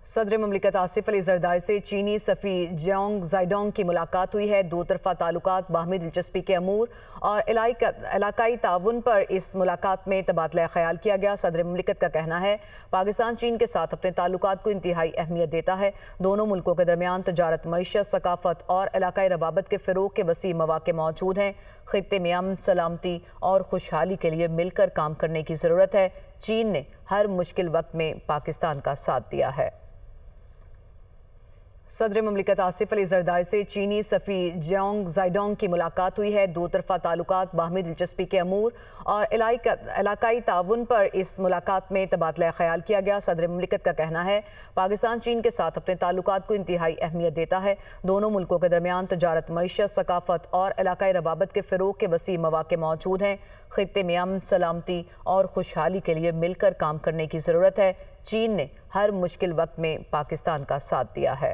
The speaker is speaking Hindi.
सदर ममलिकत आसिफ अली जरदारी से चीनी सफ़ी जियांग जाइडोंग की मुलाकात हुई है। दो तरफा ताल्लुकात, बाहमी दिलचस्पी के अमूर और इलाकाई ताउन पर इस मुलाकात में तबादला ख्याल किया गया। सदर ममलिकत का कहना है पाकिस्तान चीन के साथ अपने ताल्लुकात को इंतहाई अहमियत देता है। दोनों मुल्कों के दरमियान तजारत, मईशत, सकाफत और इलाकाई रवाबत के फ़रोग के वसी मौक़े मौजूद हैं। खित्ते में अमन, सलामती और खुशहाली के लिए मिलकर काम करने की ज़रूरत है। चीन ने हर मुश्किल वक्त में पाकिस्तान का साथ दिया है। सदर ममलिकत आसिफ अली जरदारी से चीनी सफ़ी जियांग जाइडोंग की मुलाकात हुई है। दो तरफा ताल्लुकात, बाहमी दिलचस्पी के अमूर और इलाकाई ताउन पर इस मुलाकात में तबादला ख्याल किया गया। सदर ममलिकत का कहना है पाकिस्तान चीन के साथ अपने ताल्लुकात को इंतहाई अहमियत देता है। दोनों मुल्कों के दरमियान तजारत, मईशत, सकाफत और इलाकाई रवाबत के फ़रोग के वसी मौक़े मौजूद हैं। खित्ते में अमन, सलामती और खुशहाली के लिए मिलकर काम करने की ज़रूरत है। चीन ने हर मुश्किल वक्त में पाकिस्तान का साथ दिया है।